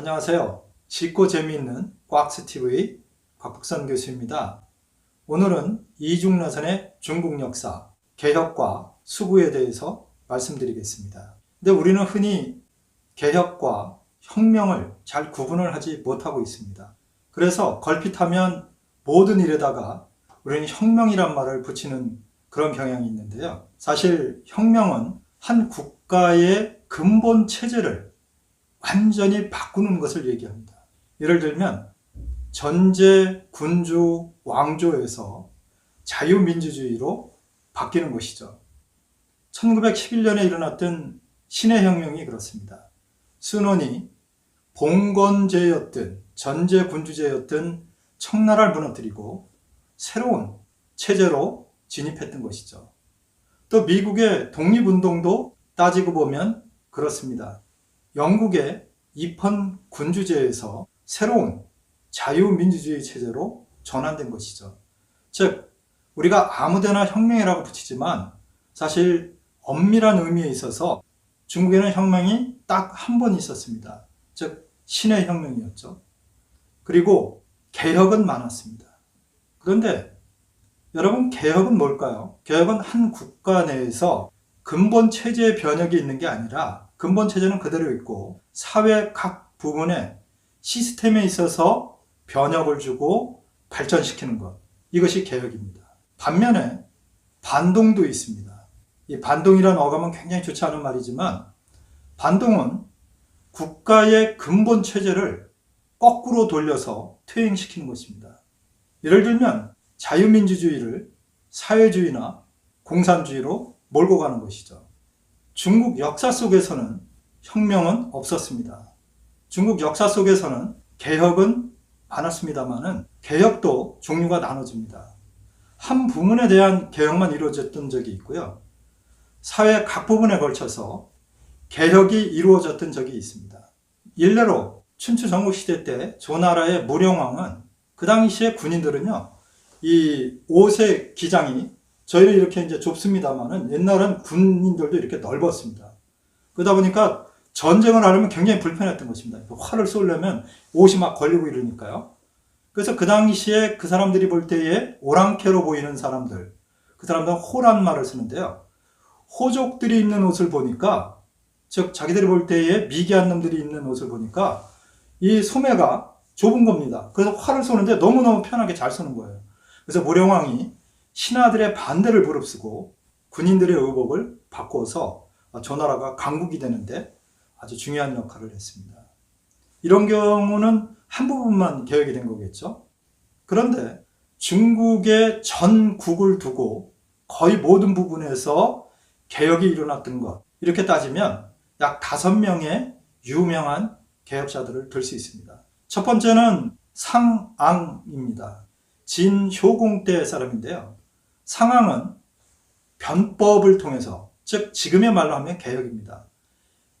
안녕하세요. 쉽고 재미있는 꽉스TV 곽북선 교수입니다. 오늘은 이중나선의 중국 역사, 개혁과 수구에 대해서 말씀드리겠습니다. 근데 우리는 흔히 개혁과 혁명을 잘 구분을 하지 못하고 있습니다. 그래서 걸핏하면 모든 일에다가 우리는 혁명이란 말을 붙이는 그런 경향이 있는데요. 사실 혁명은 한 국가의 근본 체제를 완전히 바꾸는 것을 얘기합니다. 예를 들면 전제, 군주, 왕조에서 자유민주주의로 바뀌는 것이죠. 1911년에 일어났던 신해혁명이 그렇습니다. 순원이 봉건제였던 전제, 군주제였던 청나라를 무너뜨리고 새로운 체제로 진입했던 것이죠. 또 미국의 독립운동도 따지고 보면 그렇습니다. 영국의 입헌 군주제에서 새로운 자유민주주의 체제로 전환된 것이죠. 즉 우리가 아무데나 혁명이라고 붙이지만 사실 엄밀한 의미에 있어서 중국에는 혁명이 딱 한 번 있었습니다. 즉 신해혁명이었죠. 그리고 개혁은 많았습니다. 그런데 여러분, 개혁은 뭘까요? 개혁은 한 국가 내에서 근본 체제의 변혁이 있는 게 아니라 근본 체제는 그대로 있고 사회 각 부분에 시스템에 있어서 변혁을 주고 발전시키는 것, 이것이 개혁입니다. 반면에 반동도 있습니다. 이 반동이라는 어감은 굉장히 좋지 않은 말이지만 반동은 국가의 근본 체제를 거꾸로 돌려서 퇴행시키는 것입니다. 예를 들면 자유민주주의를 사회주의나 공산주의로 몰고 가는 것이죠. 중국 역사 속에서는 혁명은 없었습니다. 중국 역사 속에서는 개혁은 많았습니다만은 개혁도 종류가 나눠집니다. 한 부분에 대한 개혁만 이루어졌던 적이 있고요. 사회 각 부분에 걸쳐서 개혁이 이루어졌던 적이 있습니다. 일례로 춘추 전국시대 때 조나라의 무령왕은 그 당시에 군인들은요, 이 옷의 기장이 저희는 이렇게 이제 좁습니다만은 옛날은 군인들도 이렇게 넓었습니다. 그러다 보니까 전쟁을 하려면 굉장히 불편했던 것입니다. 활을 쏘려면 옷이 막 걸리고 이러니까요. 그래서 그 당시에 그 사람들이 볼 때에 오랑캐로 보이는 사람들, 그 사람들은 호란 말을 쓰는데요. 호족들이 입는 옷을 보니까, 즉 자기들이 볼 때에 미개한 놈들이 입는 옷을 보니까 이 소매가 좁은 겁니다. 그래서 활을 쏘는데 너무너무 편하게 잘 쏘는 거예요. 그래서 무령왕이 신하들의 반대를 무릅쓰고 군인들의 의복을 바꿔서 조나라가 강국이 되는데 아주 중요한 역할을 했습니다. 이런 경우는 한 부분만 개혁이 된 거겠죠. 그런데 중국의 전국을 두고 거의 모든 부분에서 개혁이 일어났던 것, 이렇게 따지면 약 5명의 유명한 개혁자들을 들 수 있습니다. 첫 번째는 상앙입니다. 진효공 때 사람인데요. 상앙은 변법을 통해서, 즉 지금의 말로 하면 개혁입니다.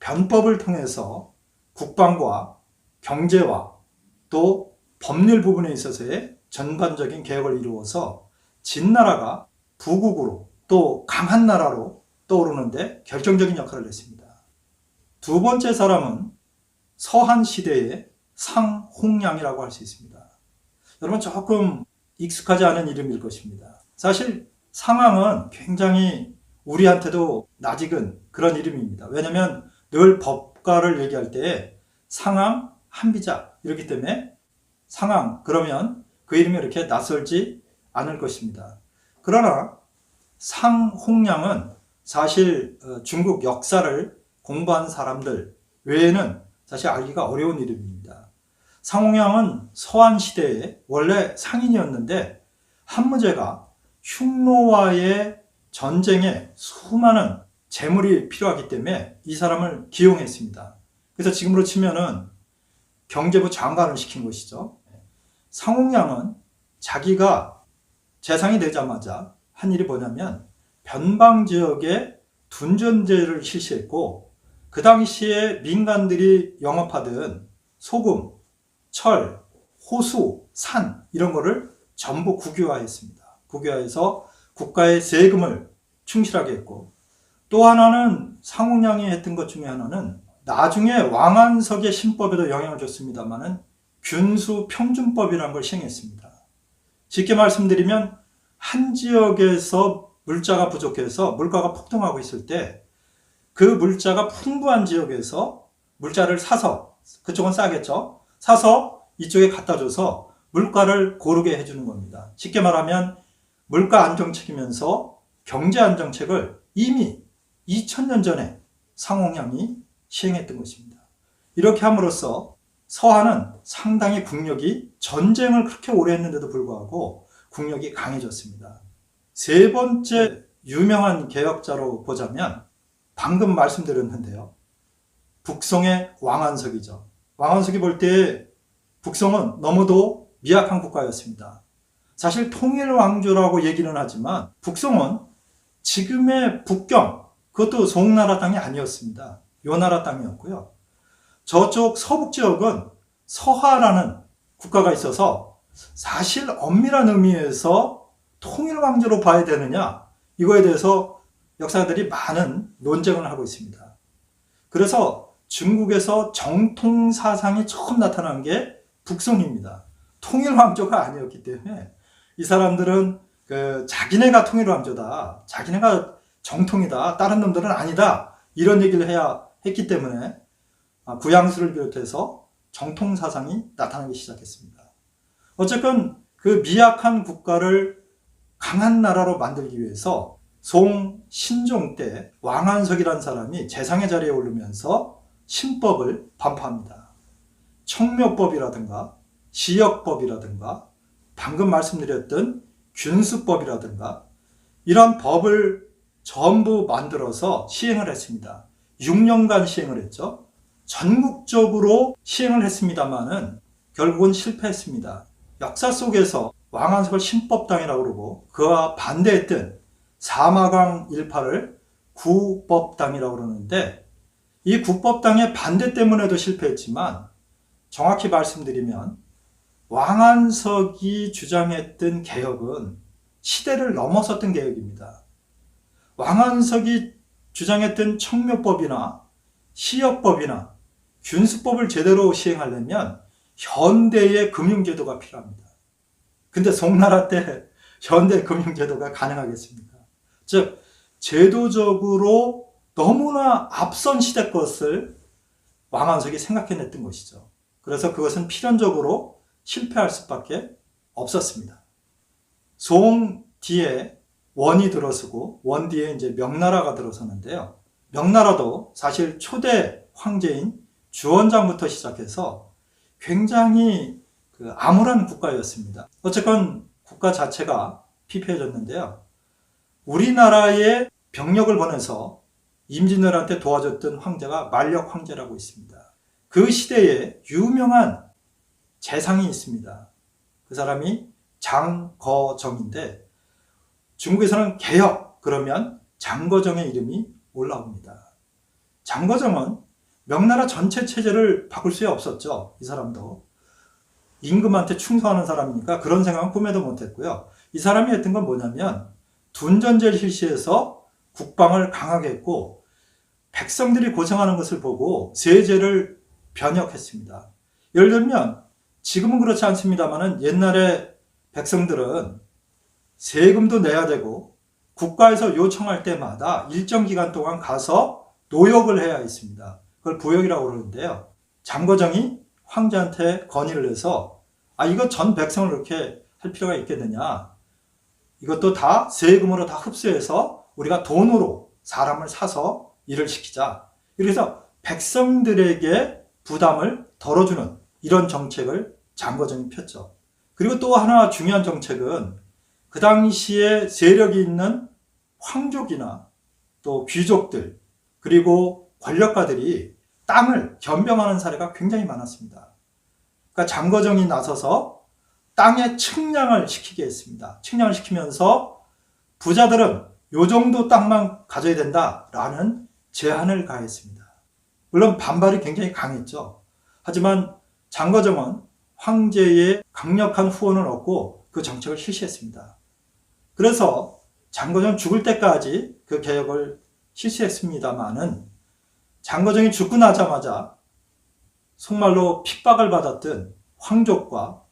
변법을 통해서 국방과 경제와 또 법률 부분에 있어서의 전반적인 개혁을 이루어서 진나라가 부국으로 또 강한 나라로 떠오르는데 결정적인 역할을 했습니다. 두 번째 사람은 서한 시대의 상홍양이라고 할 수 있습니다. 여러분 조금 익숙하지 않은 이름일 것입니다. 사실 상황은 굉장히 우리한테도 낯익은 그런 이름입니다. 왜냐하면 늘 법가를 얘기할 때 상황, 한비자 이렇기 때문에 상황 그러면 그 이름이 이렇게 낯설지 않을 것입니다. 그러나 상홍양은 사실 중국 역사를 공부한 사람들 외에는 사실 알기가 어려운 이름입니다. 상홍양은 서한시대에 원래 상인이었는데 한무제가 흉노와의 전쟁에 수많은 재물이 필요하기 때문에 이 사람을 기용했습니다. 그래서 지금으로 치면은 경제부 장관을 시킨 것이죠. 상홍양은 자기가 재상이 되자마자 한 일이 뭐냐면 변방지역에 둔전제를 실시했고 그 당시에 민간들이 영업하던 소금, 철, 호수, 산 이런 거를 전부 국유화했습니다. 국유화해서 국가의 세금을 충실하게 했고 또 하나는 상홍양이 했던 것 중에 하나는 나중에 왕안석의 신법에도 영향을 줬습니다마는 균수 평준법이라는 걸 시행했습니다. 쉽게 말씀드리면 한 지역에서 물자가 부족해서 물가가 폭등하고 있을 때 그 물자가 풍부한 지역에서 물자를 사서, 그쪽은 싸겠죠, 사서 이쪽에 갖다 줘서 물가를 고르게 해주는 겁니다. 쉽게 말하면 물가 안정책이면서 경제 안정책을 이미 2000년 전에 상홍양이 시행했던 것입니다. 이렇게 함으로써 서한은 상당히 국력이, 전쟁을 그렇게 오래 했는데도 불구하고 국력이 강해졌습니다. 세 번째 유명한 개혁자로 보자면 방금 말씀드렸는데요, 북송의 왕안석이죠. 왕안석이 볼 때 북송은 너무도 미약한 국가였습니다. 사실 통일왕조라고 얘기는 하지만 북송은 지금의 북경, 그것도 송나라 땅이 아니었습니다. 요나라 땅이었고요. 저쪽 서북 지역은 서하라는 국가가 있어서 사실 엄밀한 의미에서 통일왕조로 봐야 되느냐, 이거에 대해서 역사가들이 많은 논쟁을 하고 있습니다. 그래서 중국에서 정통 사상이 처음 나타난 게 북송입니다. 통일왕조가 아니었기 때문에 이 사람들은 자기네가 통일왕조다, 자기네가 정통이다, 다른 놈들은 아니다, 이런 얘기를 해야 했기 때문에 구양수를 비롯해서 정통 사상이 나타나기 시작했습니다. 어쨌건 그 미약한 국가를 강한 나라로 만들기 위해서 송 신종 때 왕안석이라는 사람이 재상의 자리에 오르면서 신법을 반포합니다. 청묘법이라든가 시역법이라든가 방금 말씀드렸던 균수법이라든가 이런 법을 전부 만들어서 시행을 했습니다. 6년간 시행을 했죠. 전국적으로 시행을 했습니다마는 결국은 실패했습니다. 역사 속에서 왕안석을 신법당이라고 그러고 그와 반대했던 사마강 일파를 구법당이라고 그러는데, 이 구법당의 반대 때문에도 실패했지만 정확히 말씀드리면 왕안석이 주장했던 개혁은 시대를 넘어섰던 개혁입니다. 왕안석이 주장했던 청묘법이나 시역법이나 균수법을 제대로 시행하려면 현대의 금융제도가 필요합니다. 근데 송나라 때 현대 금융제도가 가능하겠습니까? 즉 제도적으로 너무나 앞선 시대 것을 왕안석이 생각해냈던 것이죠. 그래서 그것은 필연적으로 실패할 수밖에 없었습니다. 송 뒤에 원이 들어서고 원 뒤에 이제 명나라가 들어섰는데요. 명나라도 사실 초대 황제인 주원장부터 시작해서 굉장히 암울한 국가였습니다. 어쨌건 국가 자체가 피폐해졌는데요. 우리나라에 병력을 보내서 임진왜란때 도와줬던 황제가 만력 황제라고 있습니다. 그 시대에 유명한 재상이 있습니다. 그 사람이 장거정인데 중국에서는 개혁 그러면 장거정의 이름이 올라옵니다. 장거정은 명나라 전체 체제를 바꿀 수 없었죠. 이 사람도 임금한테 충성하는 사람이니까 그런 생각은 꿈에도 못했고요. 이 사람이 했던 건 뭐냐면 둔전제를 실시해서 국방을 강하게 했고 백성들이 고생하는 것을 보고 세제를 변혁했습니다. 예를 들면 지금은 그렇지 않습니다만 옛날에 백성들은 세금도 내야 되고 국가에서 요청할 때마다 일정 기간 동안 가서 노역을 해야 했습니다. 그걸 부역이라고 그러는데요. 장거정이 황제한테 건의를 해서 이거 전 백성을 그렇게 할 필요가 있겠느냐, 이것도 다 세금으로 다 흡수해서 우리가 돈으로 사람을 사서 일을 시키자. 그래서 백성들에게 부담을 덜어주는 이런 정책을 장거정이 폈죠. 그리고 또 하나 중요한 정책은 그 당시에 세력이 있는 황족이나 또 귀족들 그리고 권력가들이 땅을 겸병하는 사례가 굉장히 많았습니다. 그러니까 장거정이 나서서 땅의 측량을 시키게 했습니다. 측량을 시키면서 부자들은 요 정도 땅만 가져야 된다라는 제한을 가했습니다. 물론 반발이 굉장히 강했죠. 하지만 장거정은 황제의 강력한 후원을 얻고 그 정책을 실시했습니다. 그래서 장거정 죽을 때까지 그 개혁을 실시했습니다마는 장거정이 죽고 나자마자 속말로 핍박을 받았던 황족과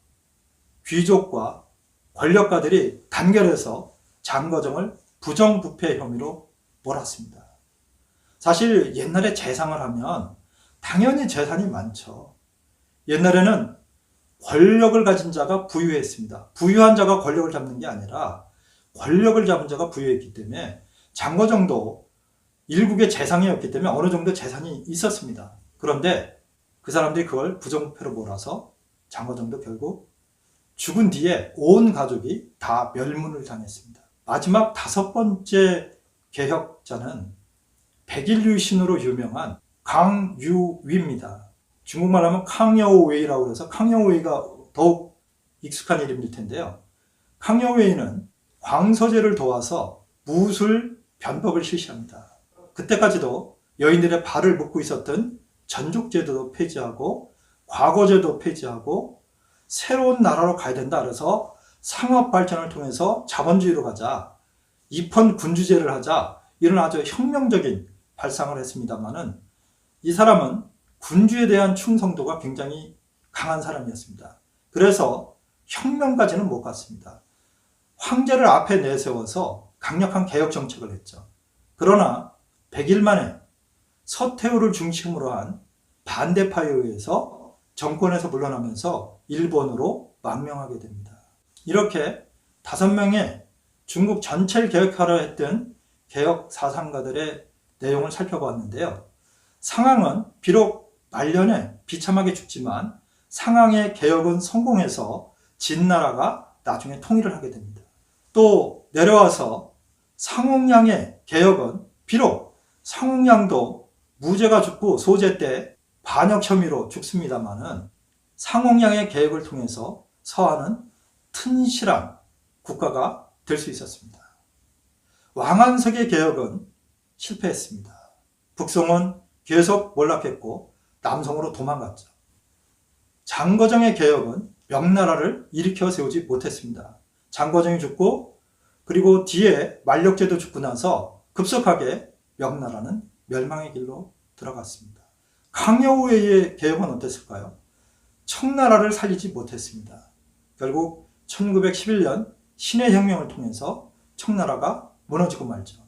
귀족과 권력가들이 단결해서 장거정을 부정부패 혐의로 몰았습니다. 사실 옛날에 재상을 하면 당연히 재산이 많죠. 옛날에는 권력을 가진 자가 부유했습니다. 부유한 자가 권력을 잡는 게 아니라 권력을 잡은 자가 부유했기 때문에 장거정도 일국의 재상이었기 때문에 어느 정도 재산이 있었습니다. 그런데 그 사람들이 그걸 부정부패로 몰아서 장거정도 결국 죽은 뒤에 온 가족이 다 멸문을 당했습니다. 마지막 5번째 개혁자는 백일류신으로 유명한 강유위입니다. 중국말 하면 캉여우웨이라고 해서 캉여우웨이가 더욱 익숙한 이름일 텐데요. 캉여우웨이는 광서제를 도와서 무술 변법을 실시합니다. 그때까지도 여인들의 발을 묶고 있었던 전족제도도 폐지하고 과거제도 폐지하고 새로운 나라로 가야 된다. 그래서 상업 발전을 통해서 자본주의로 가자, 입헌 군주제를 하자, 이런 아주 혁명적인 발상을 했습니다만은 이 사람은 군주에 대한 충성도가 굉장히 강한 사람이었습니다. 그래서 혁명까지는 못 갔습니다. 황제를 앞에 내세워서 강력한 개혁 정책을 했죠. 그러나 100일 만에 서태후를 중심으로 한 반대파에 의해서 정권에서 물러나면서 일본으로 망명하게 됩니다. 이렇게 5명의 중국 전체를 개혁하려 했던 개혁 사상가들의 내용을 살펴보았는데요. 상황은 비록 말년에 비참하게 죽지만 상황의 개혁은 성공해서 진나라가 나중에 통일을 하게 됩니다. 또 내려와서 상홍양의 개혁은 비록 상홍양도 무죄가 죽고 소제 때 반역 혐의로 죽습니다마는 상홍양의 개혁을 통해서 서한은 튼실한 국가가 될 수 있었습니다. 왕안석의 개혁은 실패했습니다. 북송은 계속 몰락했고 남송으로 도망갔죠. 장거정의 개혁은 명나라를 일으켜 세우지 못했습니다. 장거정이 죽고 그리고 뒤에 만력제도 죽고 나서 급속하게 명나라는 멸망의 길로 들어갔습니다. 강여우의 개혁은 어땠을까요? 청나라를 살리지 못했습니다. 결국 1911년 신해혁명을 통해서 청나라가 무너지고 말죠.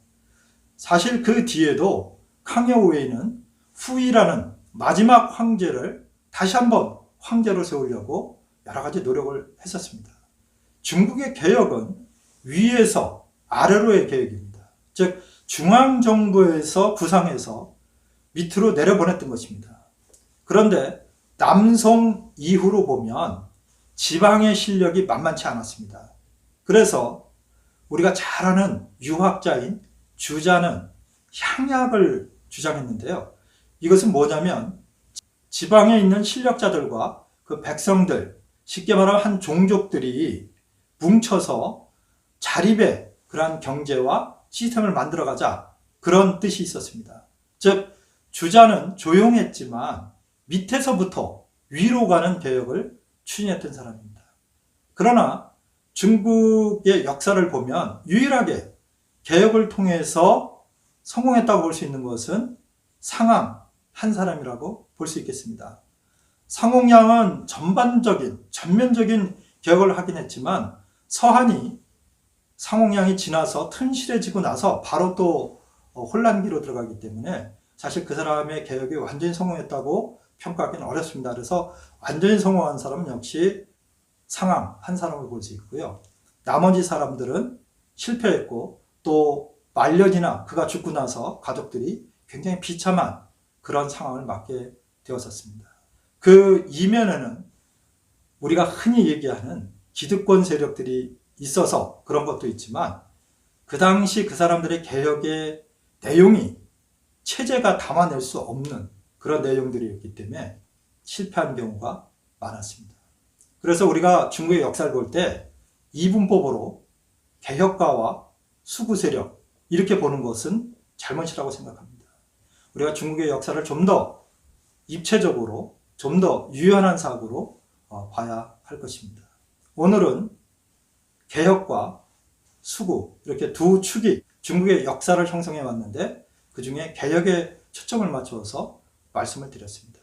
사실 그 뒤에도 강여우에이는 후이라는 마지막 황제를 다시 한번 황제로 세우려고 여러 가지 노력을 했었습니다. 중국의 개혁은 위에서 아래로의 개혁입니다. 즉 중앙정부에서 구상해서 밑으로 내려보냈던 것입니다. 그런데 남송 이후로 보면 지방의 실력이 만만치 않았습니다. 그래서 우리가 잘 아는 유학자인 주자는 향약을 주장했는데요. 이것은 뭐냐면 지방에 있는 실력자들과 그 백성들, 쉽게 말하면 한 종족들이 뭉쳐서 자립의 그러한 경제와 시스템을 만들어가자, 그런 뜻이 있었습니다. 즉 주자는 조용했지만 밑에서부터 위로 가는 개혁을 추진했던 사람입니다. 그러나 중국의 역사를 보면 유일하게 개혁을 통해서 성공했다고 볼 수 있는 것은 상황 한 사람이라고 볼 수 있겠습니다. 상홍양은 전면적인 개혁을 하긴 했지만 서한이 상홍양이 지나서 튼실해지고 나서 바로 또 혼란기로 들어가기 때문에 사실 그 사람의 개혁이 완전히 성공했다고 평가하기는 어렵습니다. 그래서 완전히 성공한 사람은 역시 상황 한 사람을 볼 수 있고요. 나머지 사람들은 실패했고 또 말년이나 그가 죽고 나서 가족들이 굉장히 비참한 그런 상황을 맞게 되었었습니다. 그 이면에는 우리가 흔히 얘기하는 기득권 세력들이 있어서 그런 것도 있지만 그 당시 그 사람들의 개혁의 내용이 체제가 담아낼 수 없는 그런 내용들이었기 때문에 실패한 경우가 많았습니다. 그래서 우리가 중국의 역사를 볼 때 이분법으로 개혁가와 수구 세력 이렇게 보는 것은 잘못이라고 생각합니다. 우리가 중국의 역사를 좀 더 입체적으로 좀 더 유연한 사고로 봐야 할 것입니다. 오늘은 개혁과 수구 이렇게 두 축이 중국의 역사를 형성해 왔는데 그 중에 개혁의 초점을 맞춰서 말씀을 드렸습니다.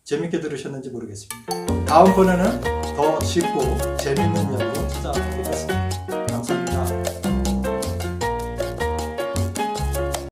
재밌게 들으셨는지 모르겠습니다. 다음번에는 더 쉽고 재밌는 이야기로 찾아뵙겠습니다.